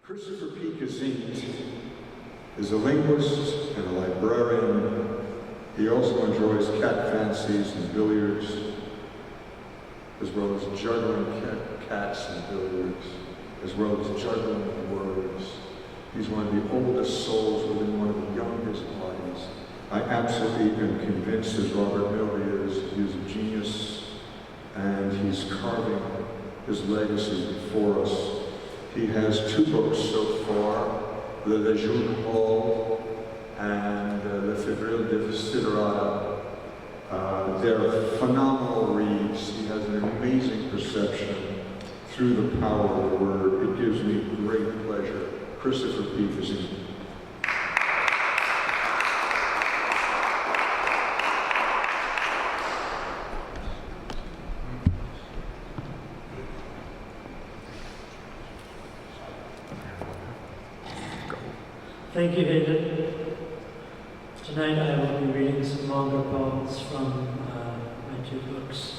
Christopher P. Gazeent is a linguist and a librarian. He also enjoys cat fancies and billiards, as well as juggling cats and billiards, as well as juggling words. He's one of the oldest souls within one of the youngest bodies. I absolutely am convinced, as Robert Milby is, he's a genius, and he's carving his legacy before us. He has 2 books so far, Le Lejeune Hall and Le Février de Desiderata. They're phenomenal reads. He has an amazing perception through the power of the word. It gives me great pleasure. Christopher P. Gazeent. Thank you, Hayden. Tonight I will be reading some longer poems from my 2 books.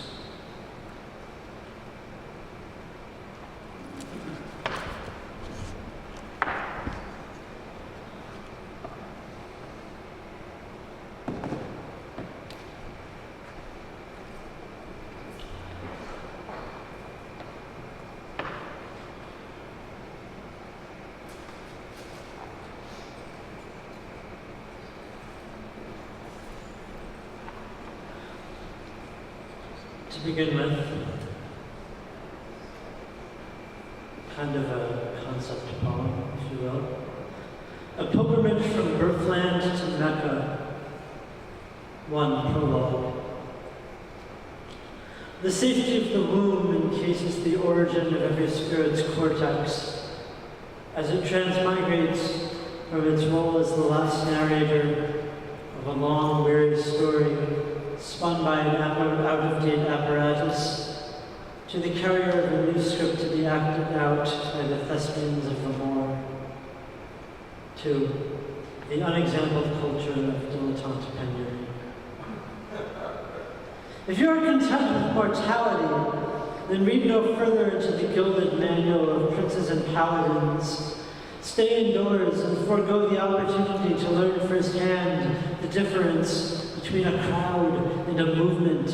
To begin with, kind of a concept poem, if you will. A pilgrimage from birthland to Mecca. 1 prologue. The safety of the womb encases the origin of every spirit's cortex, as it transmigrates from its role as the last narrator of a long, weary story, spun by an out-of-date apparatus, to the carrier of a new script to be acted out by the thespians of the more, to the unexampled culture of dilettante penury. If you are content with mortality, then read no further into the gilded manual of princes and paladins. Stay indoors and forego the opportunity to learn firsthand the difference between a crowd and a movement.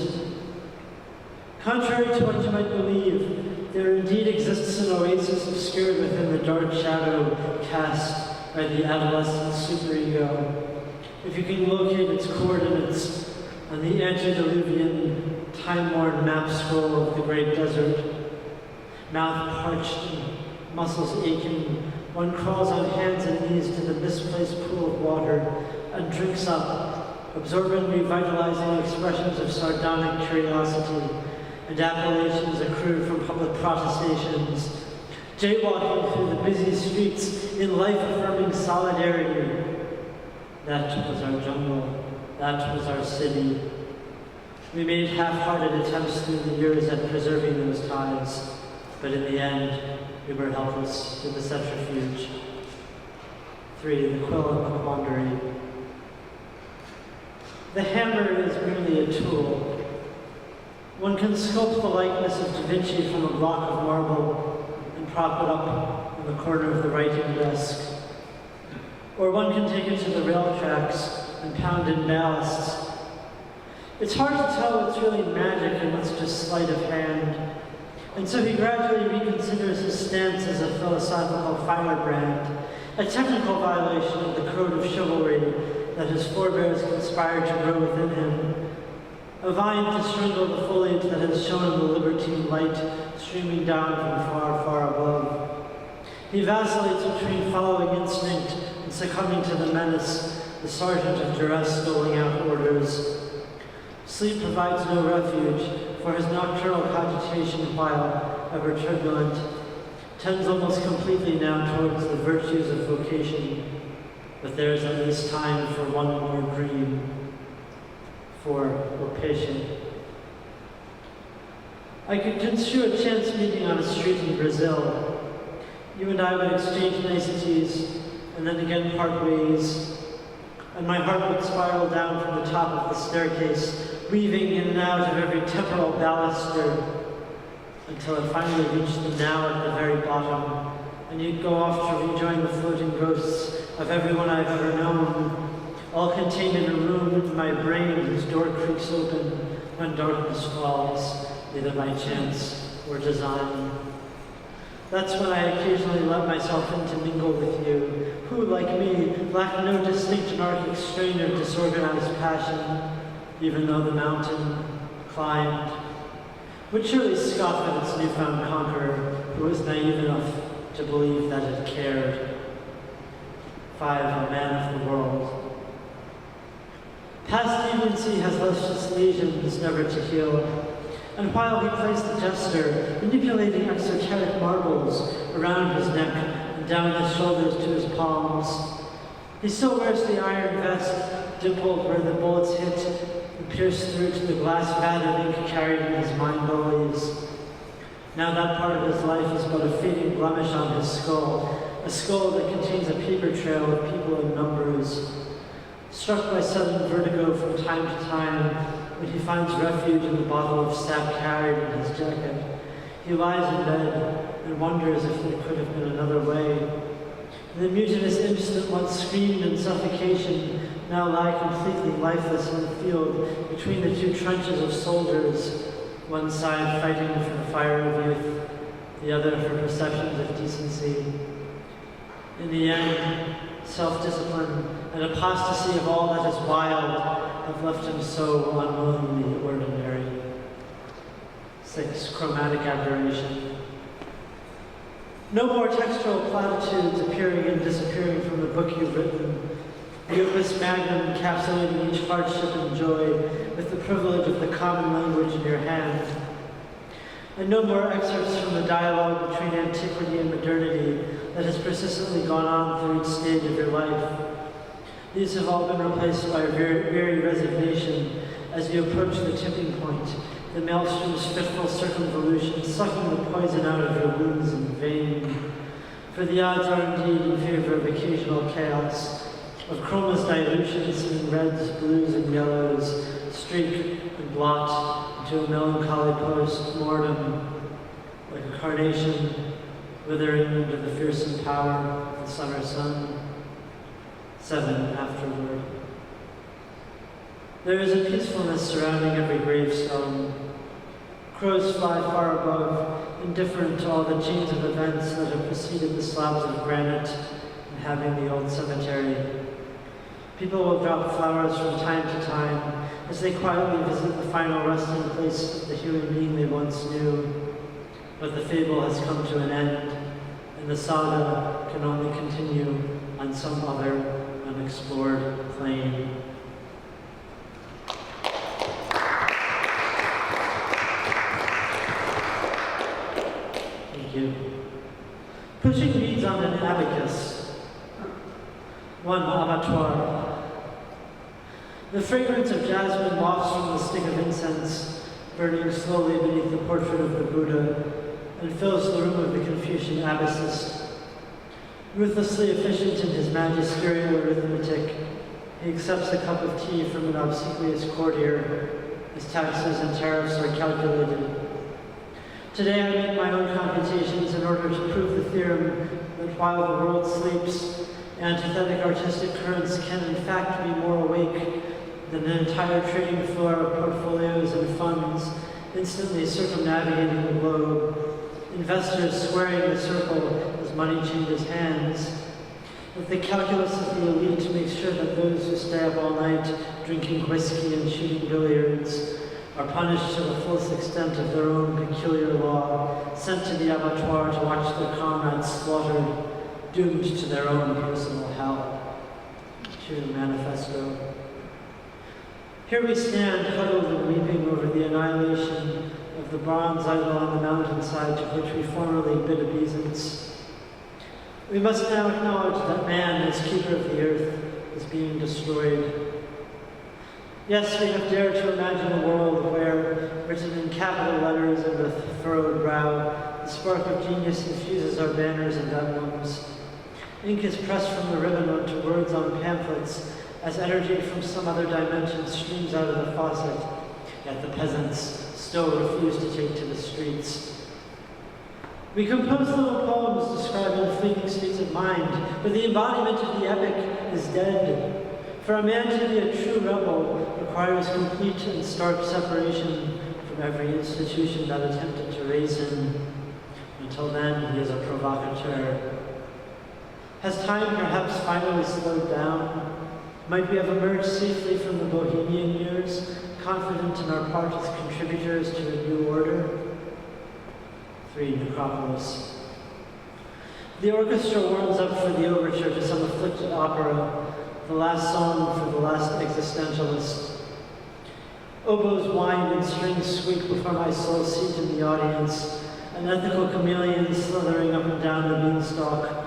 Contrary to what you might believe, there indeed exists an oasis obscured within the dark shadow cast by the adolescent superego. If you can locate its coordinates on the antediluvian, time-worn map scroll of the great desert, mouth parched and muscles aching, one crawls on hands and knees to the misplaced pool of water and drinks up, absorbing revitalizing expressions of sardonic curiosity and appellations accrued from public protestations, jaywalking through the busy streets in life-affirming solidarity. That was our jungle. That was our city. We made half-hearted attempts through the years at preserving those ties, but in the end, we were helpless to the centrifuge. 3. The quill of quandary. The hammer is merely a tool. One can sculpt the likeness of Da Vinci from a block of marble and prop it up in the corner of the writing desk. Or one can take it to the rail tracks and pound in ballasts. It's hard to tell what's really magic and what's just sleight of hand. And so he gradually reconsiders his stance as a philosophical firebrand, a technical violation of the code of chivalry that his forebears conspired to grow within him, a vine to strangle the foliage that has shown the libertine light streaming down from far, far above. He vacillates between following instinct and succumbing to the menace, the sergeant of duress doling out orders. Sleep provides no refuge, for his nocturnal cogitation, while ever turbulent, tends almost completely now towards the virtues of vocation. But there is at least time for one more dream, for we're patient. I could construe a chance meeting on a street in Brazil. You and I would exchange niceties, and then again part ways, and my heart would spiral down from the top of the staircase, weaving in and out of every temporal baluster, until it finally reached the now at the very bottom, and you'd go off to rejoin the floating ghosts of everyone I've ever known, all contained in a room in my brain whose door creaks open when darkness falls, either by chance or design. That's when I occasionally let myself in to mingle with you, who, like me, lack no distinct anarchic strain of disorganized passion, even though the mountain climbed would surely scoff at its newfound conqueror, who was naive enough to believe that it cared. 5. A man of the world. Past deviancy has left its lesions never to heal, and while he plays the jester, manipulating exoteric marbles around his neck and down his shoulders to his palms, he still wears the iron vest, dimpled where the bullets hit, and pierced through to the glass vat of ink carried in his mind always. Now that part of his life is but a fading blemish on his skull, a skull that contains a paper trail of people and numbers. Struck by sudden vertigo from time to time, when he finds refuge in the bottle of sap carried in his jacket, he lies in bed and wonders if there could have been another way. The mutinous imps that once screamed in suffocation now lie completely lifeless in the field between the two trenches of soldiers, one side fighting for the fire of youth, the other for perceptions of decency. In the end, self-discipline and apostasy of all that is wild have left him so unwillingly ordinary. 6. Chromatic aberration. No more textual platitudes appearing and disappearing from the book you've written, the opus magnum encapsulating each hardship and joy with the privilege of the common language in your hand. And no more excerpts from the dialogue between antiquity and modernity that has persistently gone on through each stage of your life. These have all been replaced by weary resignation as you approach the tipping point, the maelstrom's fitful circumvolution, sucking the poison out of your wounds in vain. For the odds are indeed in favor of occasional chaos, of chroma's dilutions in reds, blues, and yellows, streak and blot into a melancholy post-mortem, like a carnation withering under the fearsome power of the summer sun. 7. Afterward. There is a peacefulness surrounding every gravestone. Crows fly far above, indifferent to all the chains of events that have preceded the slabs of granite inhabiting the old cemetery. People will drop flowers from time to time as they quietly visit the final resting place of the human being they once knew. But the fable has come to an end, and the saga can only continue on some other unexplored plane. Thank you. Pushing beads on an abacus. 1. Abattoir. The fragrance of jasmine wafts from the stick of incense, burning slowly beneath the portrait of the Buddha, and fills the room of the Confucian abbessist. Ruthlessly efficient in his magisterial arithmetic, he accepts a cup of tea from an obsequious courtier. His taxes and tariffs are calculated. Today I make my own computations in order to prove the theorem that while the world sleeps, antithetic artistic currents can in fact be more awake than an entire trading floor of portfolios and funds instantly circumnavigating the globe, investors squaring the circle as money changes hands. If the calculus of the elite makes sure that those who stay up all night drinking whiskey and shooting billiards are punished to the fullest extent of their own peculiar law, sent to the abattoir to watch their comrades slaughtered, doomed to their own personal hell. 2. Manifesto. Here we stand, huddled and weeping over the annihilation of the bronze idol on the mountainside to which we formerly bid obeisance. We must now acknowledge that man, as keeper of the earth, is being destroyed. Yes, we have dared to imagine a world where, written in capital letters and with furrowed brow, the spark of genius infuses our banners and emblems. Ink is pressed from the ribbon onto words on pamphlets as energy from some other dimension streams out of the faucet, yet the peasants still refuse to take to the streets. We compose little poems describing fleeting states of mind, but the embodiment of the epic is dead. For a man to be a true rebel requires complete and stark separation from every institution that attempted to raise him. Until then, he is a provocateur. Has time perhaps finally slowed down? Might we have emerged safely from the Bohemian years, confident in our part as contributors to a new order? 3. Necropolis. The orchestra warms up for the overture to some afflicted opera, the last song for the last existentialist. Oboes whine and strings squeak before my sole seat in the audience, an ethical chameleon slithering up and down the beanstalk.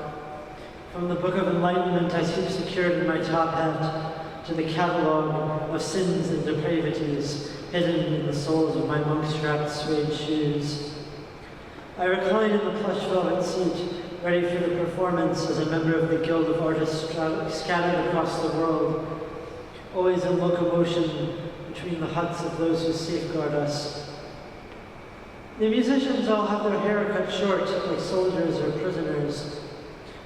From the Book of Enlightenment I sleep secured in my top hat, to the catalogue of sins and depravities hidden in the soles of my monk-strapped suede shoes. I recline in the plush velvet seat, ready for the performance as a member of the Guild of Artists scattered across the world, always in locomotion between the huts of those who safeguard us. The musicians all have their hair cut short, like soldiers or prisoners,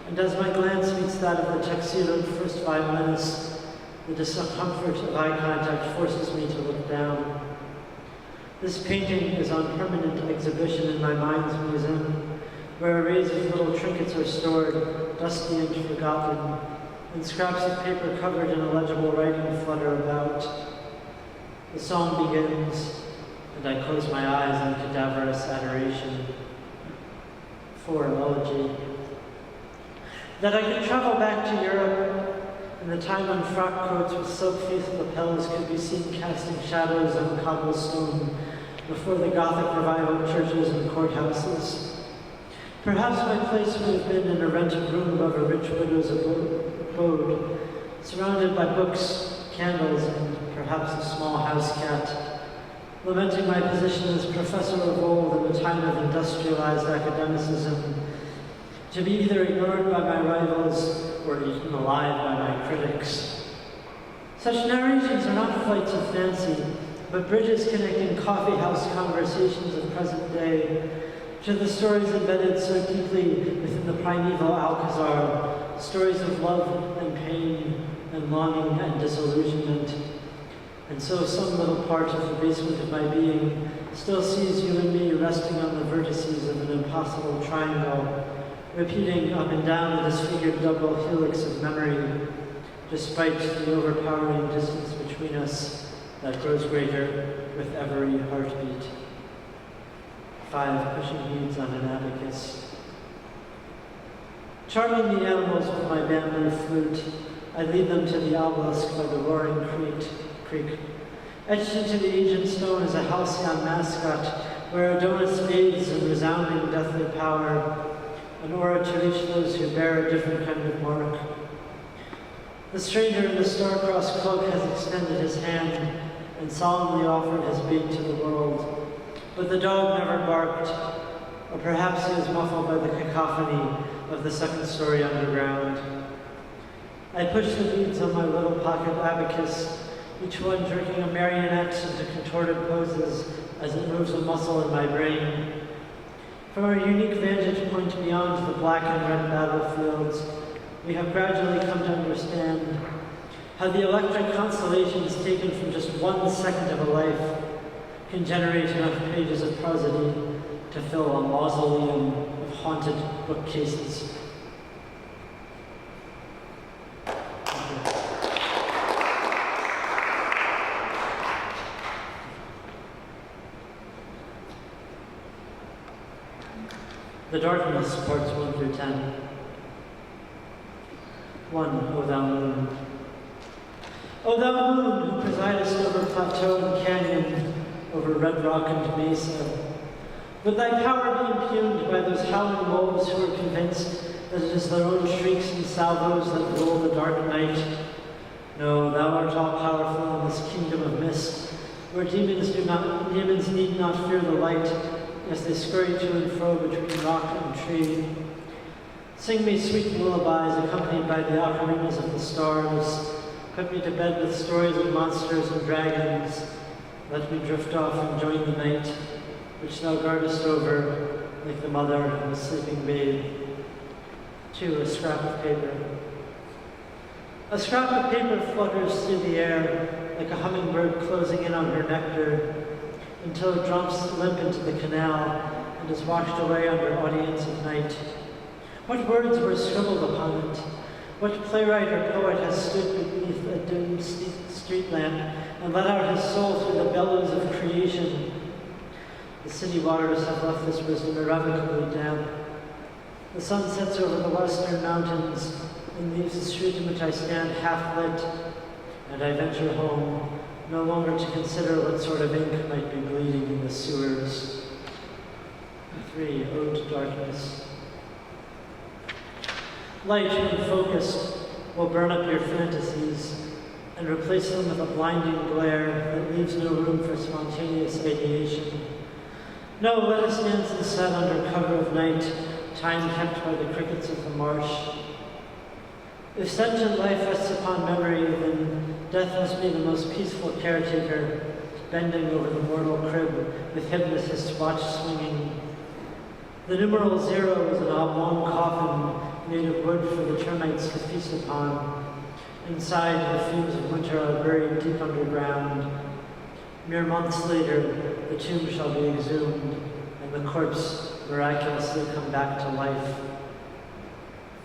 and as my glance meets that of the tuxedoed first violinist, the discomfort of eye contact forces me to look down. This painting is on permanent exhibition in my mind's museum, where arrays of little trinkets are stored, dusty and forgotten, and scraps of paper covered in illegible writing flutter about. The song begins, and I close my eyes in cadaverous adoration. 4. Elegy. That I could travel back to Europe in the time when frock coats with silk-faced lapels could be seen casting shadows on cobblestone before the Gothic revival churches and courthouses. Perhaps my place would have been in a rented room above a rich widow's abode, surrounded by books, candles, and perhaps a small house cat, lamenting my position as professor of old in a time of industrialized academicism, to be either ignored by my rivals or eaten alive by my critics. Such narrations are not flights of fancy, but bridges connecting coffeehouse conversations of present day to the stories embedded so deeply within the primeval Alcazar, stories of love and pain and longing and disillusionment. And so some little part of the basement of my being still sees you and me resting on the vertices of an impossible triangle, repeating up and down the disfigured double helix of memory, despite the overpowering distance between us that grows greater with every heartbeat. 5. Pushing beads on an abacus. Charming the animals with my bamboo flute, I lead them to the obelisk by the roaring creek. Etched into the ancient stone is a halcyon mascot, where Adonis bathes in resounding deathly power, an aura to reach those who bear a different kind of mark. The stranger in the star-crossed cloak has extended his hand and solemnly offered his bait to the world. But the dog never barked, or perhaps he was muffled by the cacophony of the second story underground. I push the beads on my little pocket abacus, each one jerking a marionette into contorted poses as it moves a muscle in my brain. From our unique vantage point beyond the black and red battlefields, we have gradually come to understand how the electric constellations taken from just 1 second of a life can generate enough pages of prosody to fill a mausoleum of haunted bookcases. The Darkness, parts 1 through 10. 1. O thou moon. O thou moon, who presidest over plateau and canyon, over red rock and mesa, would thy power be impugned by those howling wolves who are convinced that it is their own shrieks and salvos that rule the dark night? No, thou art all-powerful in this kingdom of mist, where demons need not fear the light as they scurry to and fro between rock and tree. Sing me sweet lullabies accompanied by the ocarinas of the stars. Put me to bed with stories of monsters and dragons. Let me drift off and join the night, which thou guardest over, like the mother and the sleeping babe. 2. A scrap of paper. A scrap of paper flutters through the air like a hummingbird closing in on her nectar until it drops limp into the canal and is washed away under audience of night. What words were scribbled upon it? What playwright or poet has stood beneath a dim street lamp and let out his soul through the bellows of creation? The city waters have left this wisdom irrevocably damp. The sun sets over the western mountains and leaves the street in which I stand half lit, and I venture home, no longer to consider what sort of ink might be bleeding in the sewers. 3. Ode to Darkness. Light, when focused, will burn up your fantasies and replace them with a blinding glare that leaves no room for spontaneous ideation. No, let us dance instead under cover of night, time kept by the crickets of the marsh. If sentient life rests upon memory, then death must be the most peaceful caretaker, bending over the mortal crib with hypnotist's watch swinging. The numeral 0 is an oblong coffin made of wood for the termites to feast upon. Inside, the fumes of winter are buried deep underground. Mere months later, the tomb shall be exhumed, and the corpse miraculously come back to life.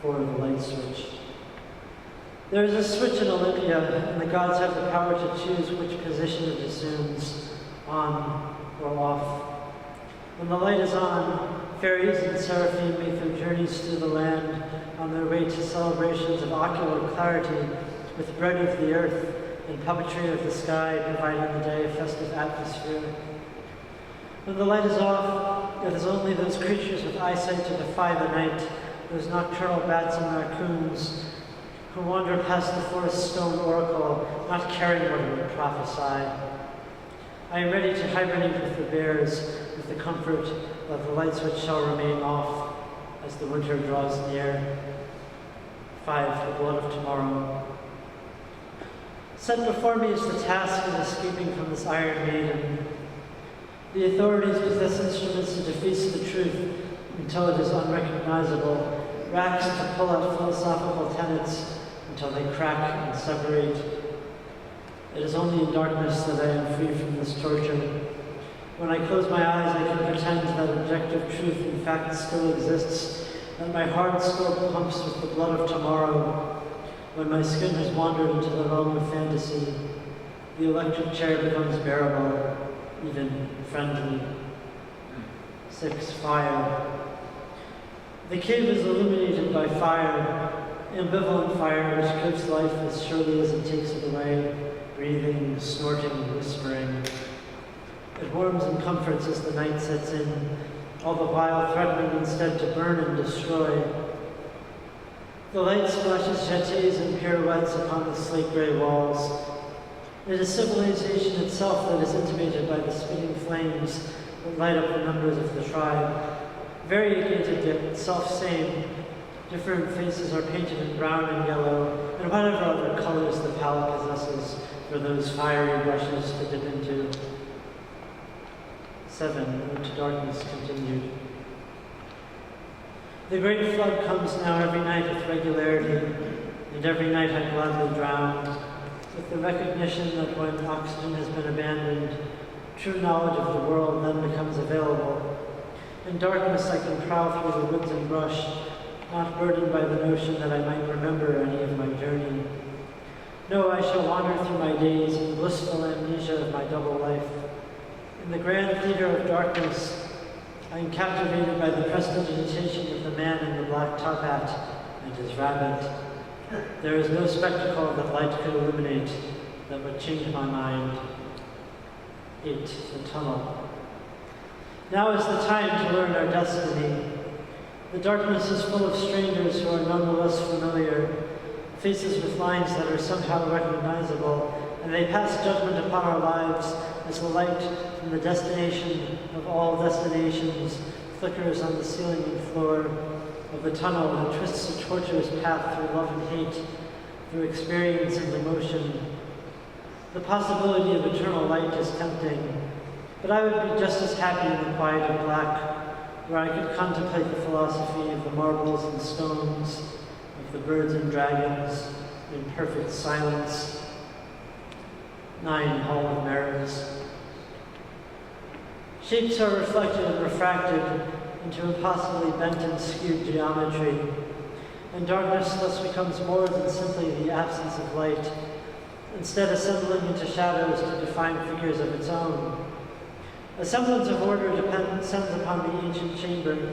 4. The light switch. There is a switch in Olympia, and the gods have the power to choose which position it assumes, on or off. When the light is on, fairies and seraphim make their journeys through the land on their way to celebrations of ocular clarity with bread of the earth and puppetry of the sky, providing the day a festive atmosphere. When the light is off, it is only those creatures with eyesight to defy the night, those nocturnal bats and raccoons, who wander past the forest stone oracle, not caring what it would prophesy. I am ready to hibernate with the bears, with the comfort of the light switch shall remain off as the winter draws near. 5. The blood of tomorrow. Set before me is the task of escaping from this iron maiden. The authorities possess instruments to deface the truth until it is unrecognizable, racks to pull out philosophical tenets until they crack and separate. It is only in darkness that I am free from this torture. When I close my eyes, I can pretend that objective truth in fact still exists, that my heart still pumps with the blood of tomorrow. When my skin has wandered into the realm of fantasy, the electric chair becomes bearable, even friendly. 6. Fire. The cave is illuminated by fire, ambivalent fire which gives life as surely as it takes it away, breathing, snorting, whispering. It warms and comforts as the night sets in, all the while threatening instead to burn and destroy. The light splashes jetés and pirouettes upon the slate-gray walls. It is civilization itself that is intimated by the spitting flames that light up the members of the tribe. Variegated yet self-same, different faces are painted in brown and yellow, and whatever other colors the palette possesses for those fiery brushes to dip into. 7. Ode to Darkness continued. The great flood comes now every night with regularity, and every night I gladly drown, with the recognition that when oxygen has been abandoned, true knowledge of the world then becomes available. In darkness I can prowl through the woods and brush, not burdened by the notion that I might remember any of my journey. No, I shall wander through my days in blissful amnesia of my double life. In the grand theater of darkness, I am captivated by the prestidigitation of the man in the black top hat and his rabbit. There is no spectacle that light could illuminate that would change my mind. 8. The tunnel. Now is the time to learn our destiny. The darkness is full of strangers who are nonetheless familiar, faces with lines that are somehow recognizable, and they pass judgment upon our lives as the light from the destination of all destinations flickers on the ceiling and floor of the tunnel and twists a tortuous path through love and hate, through experience and emotion. The possibility of eternal light is tempting, but I would be just as happy in the quiet of black, where I could contemplate the philosophy of the marbles and stones, of the birds and dragons, in perfect silence. 9 Hall of Mirrors. Shapes are reflected and refracted into impossibly bent and skewed geometry, and darkness thus becomes more than simply the absence of light, instead assembling into shadows to define figures of its own. A semblance of order descends upon the ancient chamber,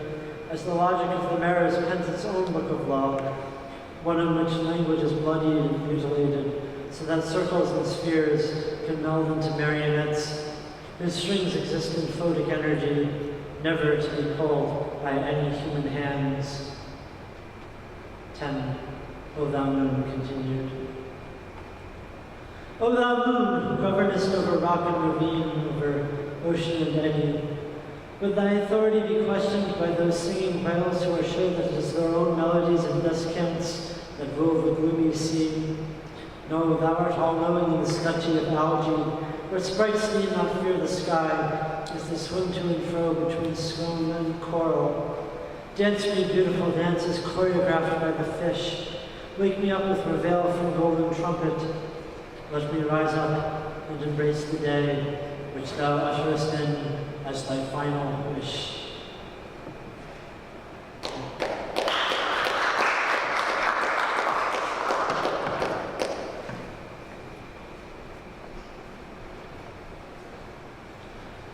as the logic of the mirrors pens its own book of law, one in which language is bloodied and mutilated, so that circles and spheres can meld into marionettes, whose strings exist in photic energy, never to be pulled by any human hands. 10. O thou moon continued. O thou moon, who governest over rock and ravine, over ocean and eddy, would thy authority be questioned by those singing whales who are sure that it is their own melodies and descants that rule the gloomy sea? No, thou art all-knowing in the study of algae, where sprites need not fear the sky, as they swim to and fro between scone and coral. Dance me beautiful dances choreographed by the fish. Wake me up with reveille from golden trumpet. Let me rise up and embrace the day which thou usherest in as thy final wish.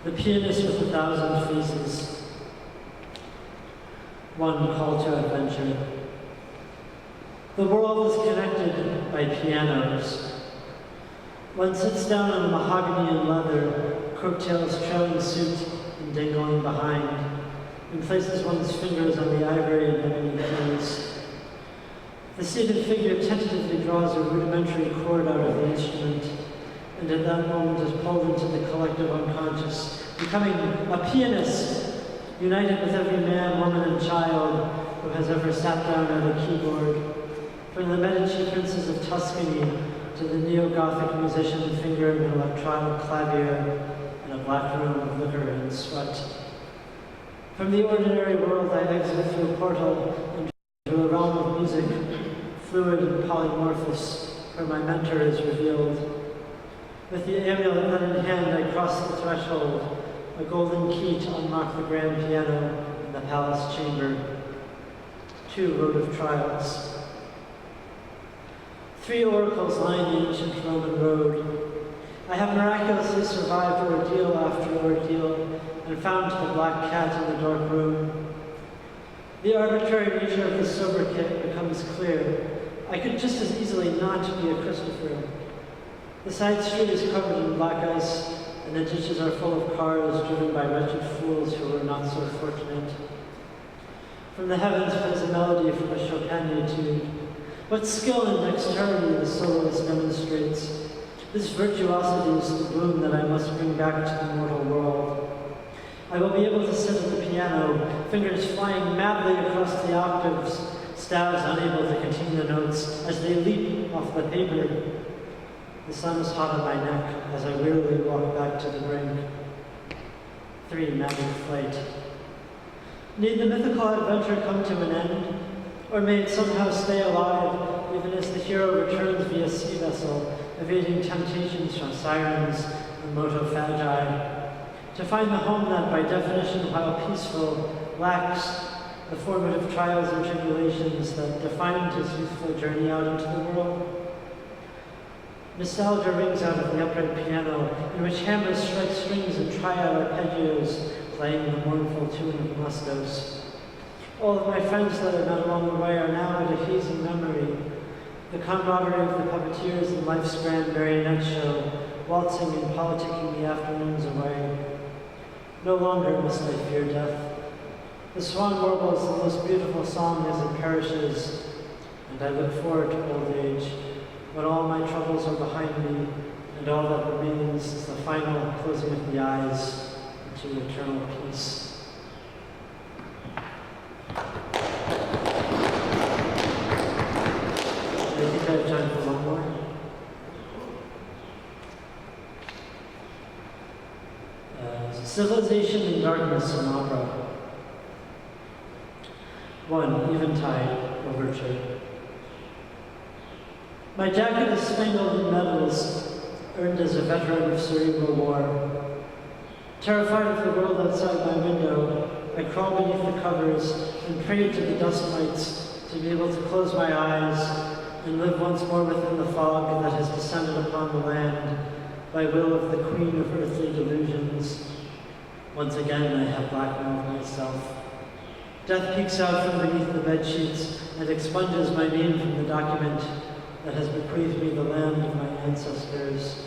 The Pianist with 1,000 Faces. 1 Call to Adventure. The world is connected by pianos. One sits down on mahogany and leather, coattails trailing suit and dangling behind, and places one's fingers on the ivory and ebony keys. The seated figure tentatively draws a rudimentary chord out of the instrument, and at that moment is pulled into the collective unconscious, becoming a pianist, united with every man, woman, and child who has ever sat down at a keyboard. From the Medici princes of Tuscany to the neo-Gothic musician fingering an electronic clavier in a black room of liquor and sweat. From the ordinary world I exit through a portal into a realm of music, fluid and polymorphous, where my mentor is revealed. With the amulet then in hand, I cross the threshold, a golden key to unlock the grand piano in the palace chamber. 2 Road of Trials. 3 oracles line the ancient Roman road. I have miraculously survived ordeal after ordeal and found the black cat in the dark room. The arbitrary nature of the sobriquet becomes clear. I could just as easily not be a Christopher. The side street is covered in black ice, and the ditches are full of cars driven by wretched fools who were not so fortunate. From the heavens plays a melody from a Chopin etude. What skill and dexterity the soloist demonstrates. This virtuosity is the bloom that I must bring back to the mortal world. I will be able to sit at the piano, fingers flying madly across the octaves, stabs unable to continue the notes as they leap off the paper. The sun is hot on my neck as I wearily walk back to the brink. 3 Magic Flight. Need the mythical adventure come to an end? Or may it somehow stay alive, even as the hero returns via sea vessel, evading temptations from sirens and motofagi, to find the home that, by definition, while peaceful, lacks the formative trials and tribulations that defined his youthful journey out into the world. Nostalgia rings out of the upright piano, in which hammers strike strings and triad arpeggios, playing the mournful tune of Mustos. All of my friends that I met along the way are now at a hazy memory. The camaraderie of the puppeteers in life's grand marionette show, waltzing and politicking the afternoons away. No longer must I fear death. The swan warbles the most beautiful song as it perishes, and I look forward to old age, when all my troubles are behind me, and all that remains is the final closing of the eyes into eternal peace. I think I have time for one more. Civilization in Darkness in Opera. 1 Eventide Overture. My jacket is spangled in medals, earned as a veteran of cerebral war. Terrified of the world outside my window, I crawl beneath the covers and pray to the dust mites to be able to close my eyes and live once more within the fog that has descended upon the land by will of the queen of earthly delusions. Once again, I have blackmailed myself. Death peeks out from beneath the bedsheets and expunges my name from the document that has bequeathed me the land of my ancestors.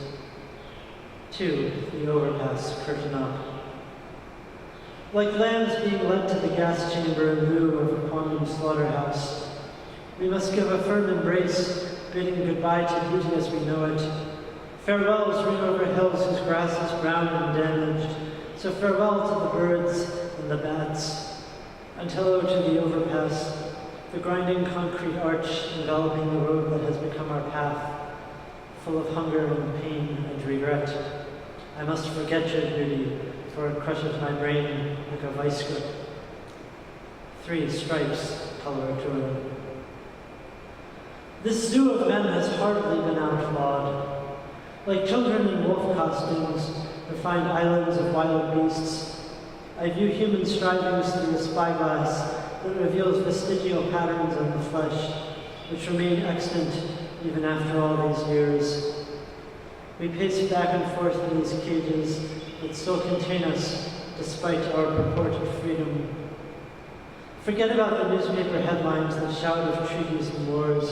2 The overpass, curtain up. Like lambs being led to the gas chamber in lieu of a quantum slaughterhouse, we must give a firm embrace, bidding goodbye to beauty as we know it. Farewells ring over hills whose grass is brown and damaged, so farewell to the birds and the bats. And hello to the overpass, the grinding concrete arch enveloping the road that has become our path, full of hunger and pain and regret. I must forget your beauty, for it crushes my brain like a vice grip. 3 Stripes, color joy. This zoo of men has hardly been outlawed. Like children in wolf costumes, or find islands of wild beasts, I view human strivings through a spyglass that reveals vestigial patterns in the flesh, which remain extant even after all these years. We pace back and forth in these cages that still contain us despite our purported freedom. Forget about the newspaper headlines that shout of treaties and wars.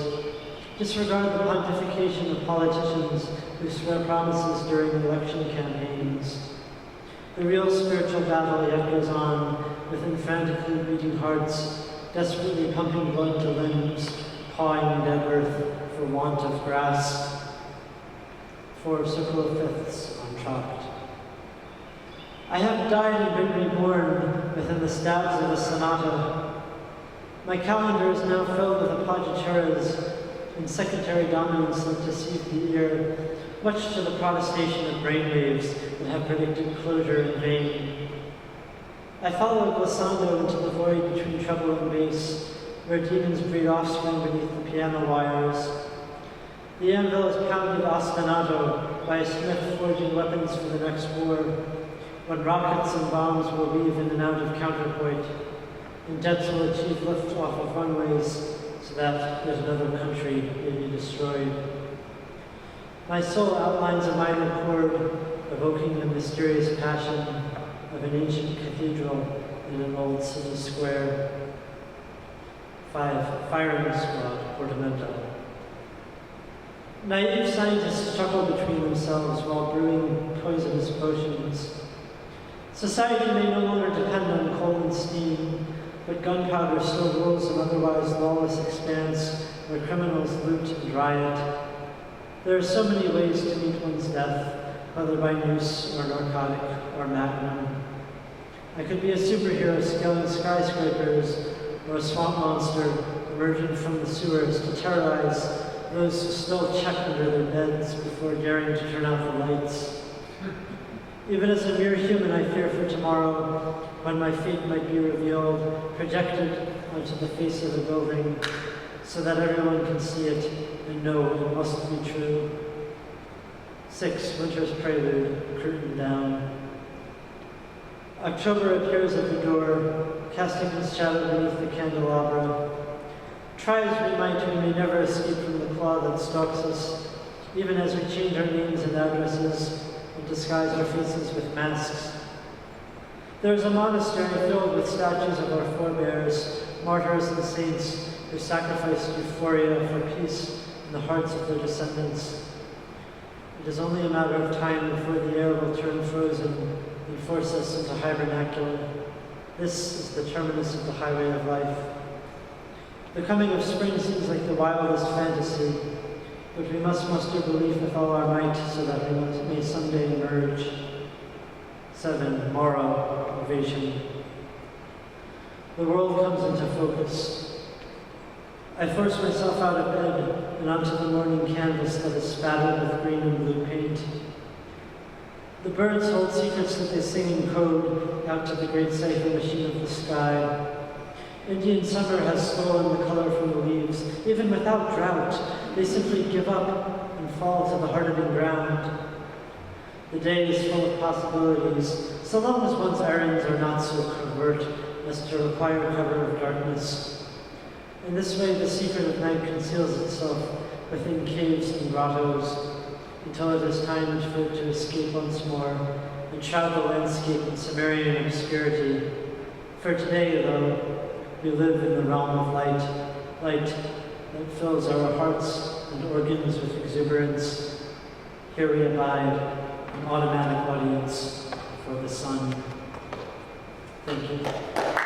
Disregard the pontification of politicians who swear promises during election campaigns. The real spiritual battle yet goes on, with frantically beating hearts, desperately pumping blood to limbs, pawing dead earth for want of grass. 4 Circle of Fifths, unchopped. I have died and been reborn within the stabs of a sonata. My calendar is now filled with appoggiaturas and secondary dominants that deceive the ear, much to the protestation of brainwaves that have predicted closure in vain. I follow a glissando into the void between treble and bass, where demons breed offspring beneath the piano wires. The anvil is pounded ostinato by a smith forging weapons for the next war, when rockets and bombs will weave in and out of counterpoint, and jets will achieve lift off of runways so that yet another country may be destroyed. My soul outlines a minor chord, evoking the mysterious passion of an ancient cathedral in an old city square. 5 Firing Squad, Portamento. Naive scientists struggle between themselves while brewing poisonous potions. Society may no longer depend on coal and steam, but gunpowder still rules an otherwise lawless expanse where criminals loot and riot. There are so many ways to meet one's death, whether by noose or narcotic or magnum. I could be a superhero scaling skyscrapers, or a swamp monster emerging from the sewers to terrorize those who still check under their beds before daring to turn out the lights. Even as a mere human, I fear for tomorrow, when my fate might be revealed, projected onto the face of the building, so that everyone can see it and know it must be true. 6 Winter's Prelude, curtain down. October appears at the door, casting his shadow beneath the candelabra. Try as we might, we may never escape from the claw that stalks us, even as we change our names and addresses and disguise our faces with masks. There is a monastery filled with statues of our forebears, martyrs and saints who sacrificed euphoria for peace in the hearts of their descendants. It is only a matter of time before the air will turn frozen and force us into hibernacular. This is the terminus of the highway of life. The coming of spring seems like the wildest fantasy, but we must muster belief with all our might so that we may someday emerge. 7 Morrow, Ovation. The world comes into focus. I force myself out of bed and onto the morning canvas that is spattered with green and blue paint. The birds hold secrets that they sing in code out to the great cipher machine of the sky. Indian summer has stolen the color from the leaves. Even without drought, they simply give up and fall to the hardening ground. The day is full of possibilities, so long as one's errands are not so covert as to require cover of darkness. In this way, the secret of night conceals itself within caves and grottos, until it is time for it to escape once more and shroud the landscape in Sumerian obscurity. For today, though, we live in the realm of light that fills our hearts and organs with exuberance. Here we abide, an automatic audience for the sun. Thank you.